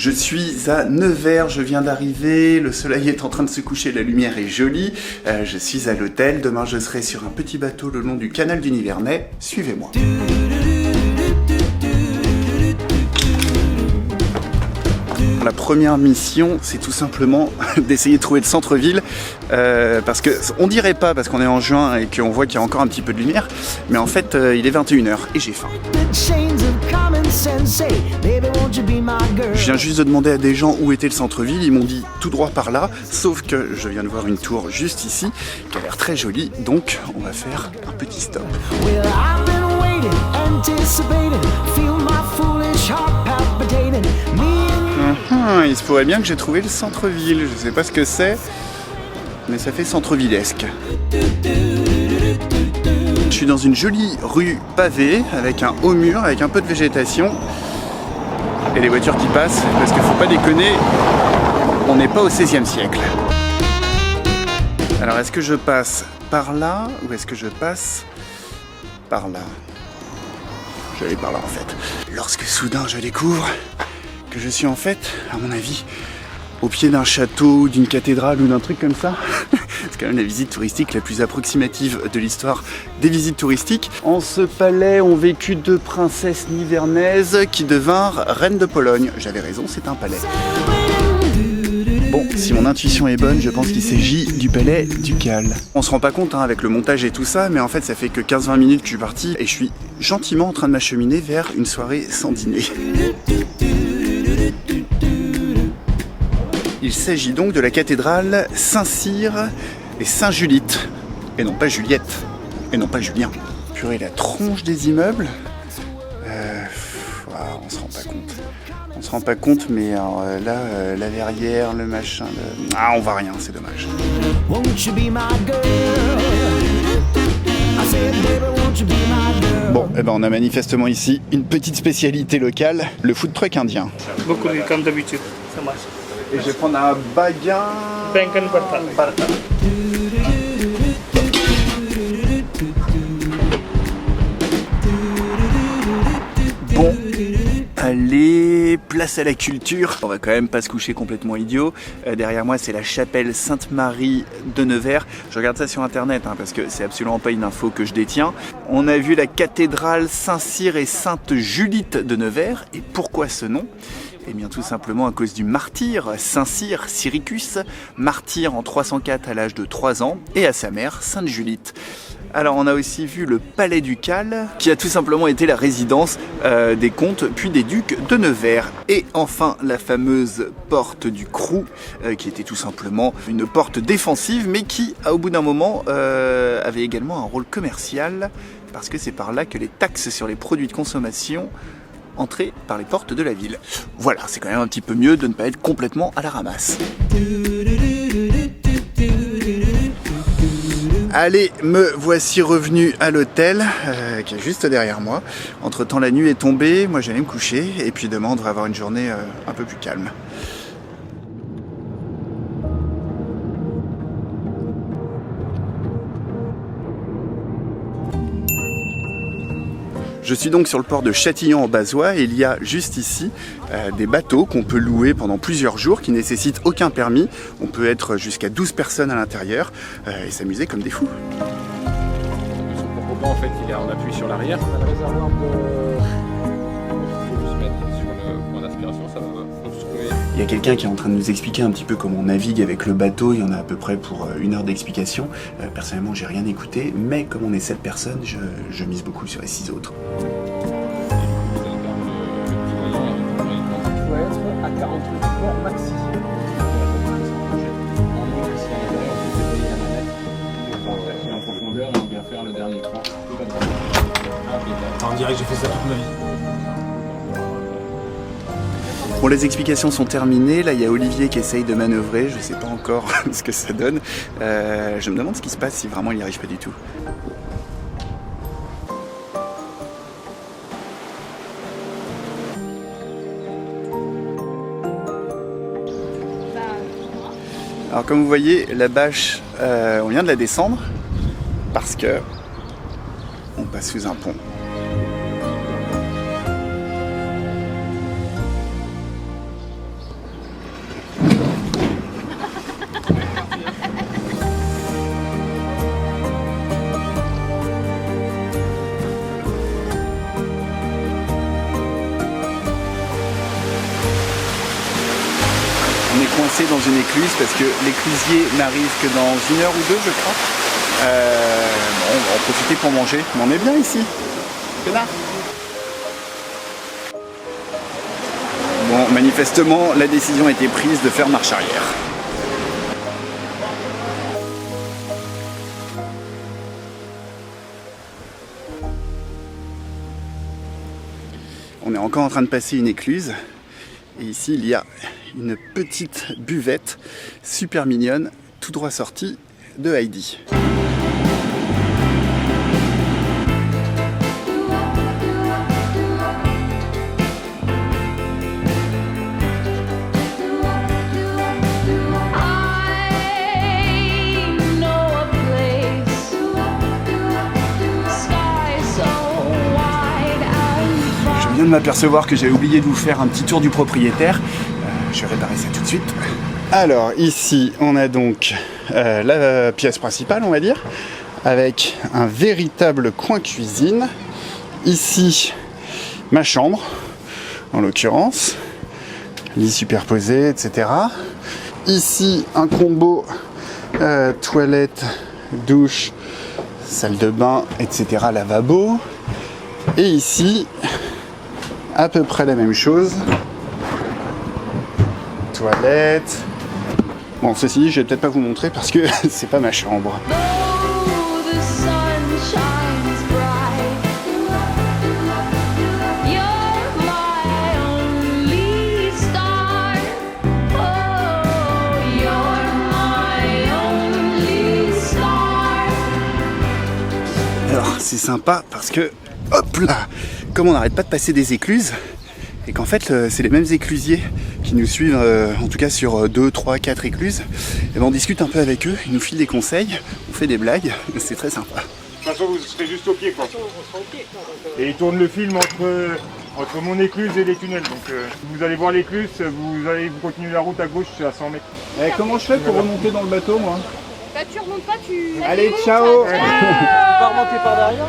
Je suis à Nevers, je viens d'arriver, le soleil est en train de se coucher, la lumière est jolie. Je suis à l'hôtel, demain je serai sur un petit bateau le long du canal du Nivernais. Suivez-moi. La première mission, c'est tout simplement d'essayer de trouver le centre-ville, parce que on dirait pas parce qu'on est en juin et qu'on voit qu'il y a encore un petit peu de lumière, mais en fait il est 21h et j'ai faim. Je viens juste de demander à des gens où était le centre-ville, ils m'ont dit tout droit par là, sauf que je viens de voir une tour juste ici qui a l'air très jolie, donc on va faire un petit stop. Il se pourrait bien que j'ai trouvé le centre-ville, je sais pas ce que c'est, mais ça fait centre-villesque. Je suis dans une jolie rue pavée, avec un haut mur, avec un peu de végétation, et les voitures qui passent, parce qu'il faut pas déconner, on n'est pas au XVIe siècle. Alors est-ce que je passe par là, ou est-ce que je passe par là? Je vais aller par là en fait. Lorsque soudain je découvre que je suis en fait, à mon avis, au pied d'un château, d'une cathédrale ou d'un truc comme ça. C'est quand même la visite touristique la plus approximative de l'histoire des visites touristiques. En ce palais ont vécu 2 princesses nivernaises qui devinrent reines de Pologne. J'avais raison, c'est un palais. Bon, si mon intuition est bonne, je pense qu'il s'agit du palais ducal. On se rend pas compte avec le montage et tout ça, mais en fait ça fait que 15-20 minutes que je suis parti et je suis gentiment en train de m'acheminer vers une soirée sans dîner. Il s'agit donc de la cathédrale Saint-Cyr et Saint-Julite, et non pas Juliette, et non pas Julien. Purée, la tronche des immeubles, on se rend pas compte. On se rend pas compte, mais alors, là, la verrière, le machin, on voit rien, c'est dommage. Bon, eh ben on a manifestement ici une petite spécialité locale, le food truck indien. Beaucoup comme d'habitude, ça marche. Et je vais prendre un bagan... Bangan Bartha. Bon, allez, place à la culture. On va quand même pas se coucher complètement idiot. Derrière moi, c'est la chapelle Sainte-Marie de Nevers. Je regarde ça sur internet parce que c'est absolument pas une info que je détiens. On a vu la cathédrale Saint-Cyr et Sainte-Julite de Nevers. Et pourquoi ce nom ? Eh bien tout simplement à cause du martyr Saint-Cyr Syricus, martyr en 304 à l'âge de 3 ans, et à sa mère Sainte Julite. Alors on a aussi vu le palais ducal, qui a tout simplement été la résidence des comtes puis des ducs de Nevers. Et enfin la fameuse porte du Crou, qui était tout simplement une porte défensive, mais qui, au bout d'un moment, avait également un rôle commercial, parce que c'est par là que les taxes sur les produits de consommation entrer par les portes de la ville. Voilà, c'est quand même un petit peu mieux de ne pas être complètement à la ramasse. Allez, me voici revenu à l'hôtel, qui est juste derrière moi. Entre temps, la nuit est tombée, moi j'allais me coucher, et puis demain on devrait avoir une journée un peu plus calme. Je suis donc sur le port de Châtillon-en-Bazois et il y a juste ici des bateaux qu'on peut louer pendant plusieurs jours qui nécessitent aucun permis. On peut être jusqu'à 12 personnes à l'intérieur et s'amuser comme des fous. Son propos en fait il est en appui sur l'arrière. On a le réservoir faut juste mettre sur le point d'aspiration, ça va obstruer. Il y a quelqu'un qui est en train de nous expliquer un petit peu comment on navigue avec le bateau. Il y en a à peu près pour 1 heure d'explication. Personnellement, j'ai rien écouté, mais comme on est 7 personnes, je mise beaucoup sur les 6 autres. Il faut être à 48 ports maxi. En profondeur, on vient faire le dernier cran. On dirait que j'ai fait ça toute ma vie. Bon, les explications sont terminées. Là, il y a Olivier qui essaye de manœuvrer. Je ne sais pas encore ce que ça donne. Je me demande ce qui se passe si vraiment il n'y arrive pas du tout. Alors, comme vous voyez, la bâche, on vient de la descendre parce que on passe sous un pont. coincé dans une écluse parce que l'éclusier n'arrive que dans 1 heure ou 2, je crois. Bon, on va en profiter pour manger. Mais on est bien ici. Connard. Bon, manifestement, la décision a été prise de faire marche arrière. On est encore en train de passer une écluse. Et ici, il y a une petite buvette super mignonne, tout droit sortie de Heidi. Je viens de m'apercevoir que j'avais oublié de vous faire un petit tour du propriétaire. Je vais réparer ça tout de suite. Alors ici on a donc la pièce principale, on va dire, avec un véritable coin cuisine. Ici ma chambre, en l'occurrence, lit superposé, etc. Ici un combo toilette, douche, salle de bain, etc. lavabo. Et ici à peu près la même chose. Toilette. Bon, ceci dit, je vais peut-être pas vous montrer parce que c'est pas ma chambre. Alors, c'est sympa parce que, hop là, comme on n'arrête pas de passer des écluses, et qu'en fait c'est les mêmes éclusiers qui nous suivent, en tout cas sur 2, 3, 4 écluses, et ben on discute un peu avec eux, ils nous filent des conseils, on fait des blagues, c'est très sympa. De toute façon, vous serez juste au pied, quoi. Et ils tournent le film entre mon écluse et les tunnels. Donc vous allez voir l'écluse, vous continuez la route à gauche à 100 mètres. Comment je fais pour remonter dans le bateau, moi? Bah tu remontes pas, tu... Allez, ciao. Tu vas remonter par derrière.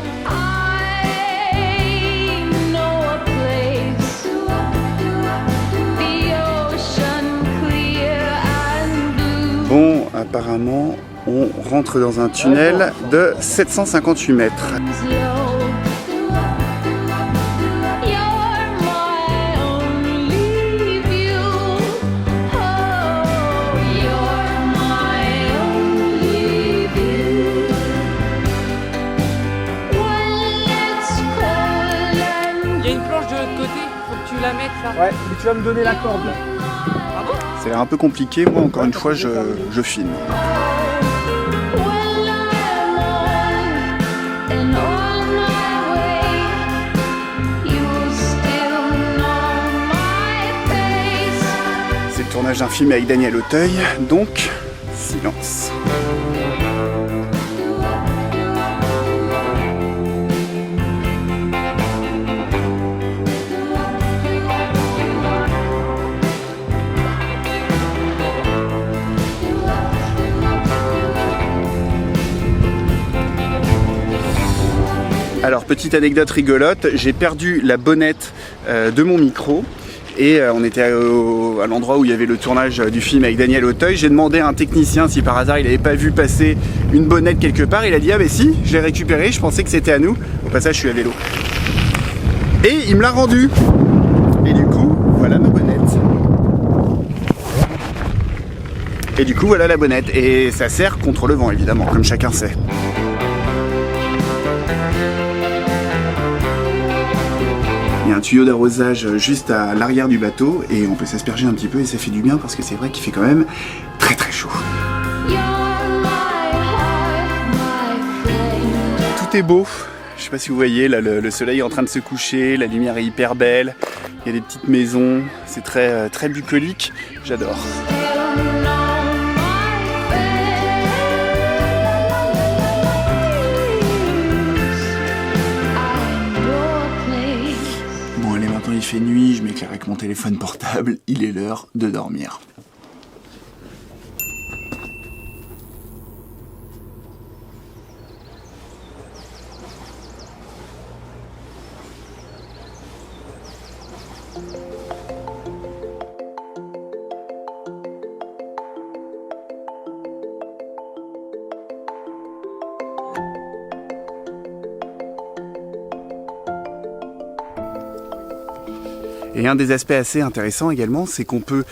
Bon, apparemment, on rentre dans un tunnel de 758 mètres. Il y a une planche de l'autre côté, faut que tu la mettes là. Ouais, mais tu vas me donner la corde. Ça a l'air un peu compliqué, moi encore une fois je filme. C'est le tournage d'un film avec Daniel Auteuil, donc silence. Alors, petite anecdote rigolote, j'ai perdu la bonnette de mon micro et on était à l'endroit où il y avait le tournage du film avec Daniel Auteuil. J'ai demandé à un technicien si par hasard il n'avait pas vu passer une bonnette quelque part. Il a dit ah mais si, je l'ai récupérée, je pensais que c'était à nous. Au passage, je suis à vélo. Et il me l'a rendue. Et du coup, voilà ma bonnette. Et du coup, voilà la bonnette. Et ça sert contre le vent, évidemment, comme chacun sait. Il y a un tuyau d'arrosage juste à l'arrière du bateau et on peut s'asperger un petit peu et ça fait du bien parce que c'est vrai qu'il fait quand même très très chaud. Tout est beau, je sais pas si vous voyez, là le soleil est en train de se coucher, la lumière est hyper belle, il y a des petites maisons, c'est très, très bucolique, j'adore. Il fait nuit, je m'éclaire avec mon téléphone portable, il est l'heure de dormir. Et un des aspects assez intéressants également, c'est qu'on peut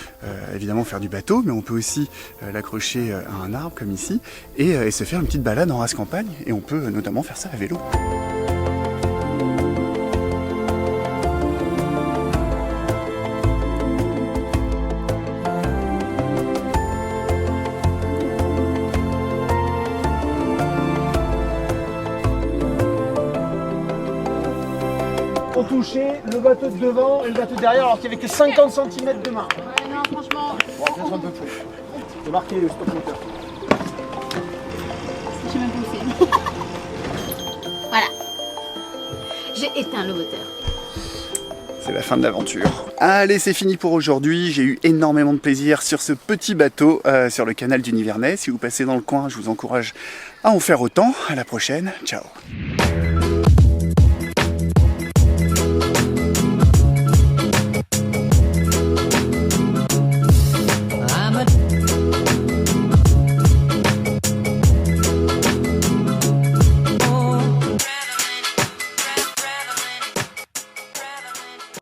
évidemment faire du bateau, mais on peut aussi l'accrocher à un arbre comme ici et se faire une petite balade en race campagne, et on peut notamment faire ça à vélo. On touchait le bateau de devant et le bateau de derrière alors qu'il n'y avait que 50 cm de marge. Ouais, non, franchement, Bon, peut-être un peu plus. C'est marqué le stop moteur. je sais même pas où c'est. Voilà. J'ai éteint le moteur. C'est la fin de l'aventure. Allez, c'est fini pour aujourd'hui. J'ai eu énormément de plaisir sur ce petit bateau sur le canal du Nivernais. Si vous passez dans le coin, je vous encourage à en faire autant. À la prochaine. Ciao.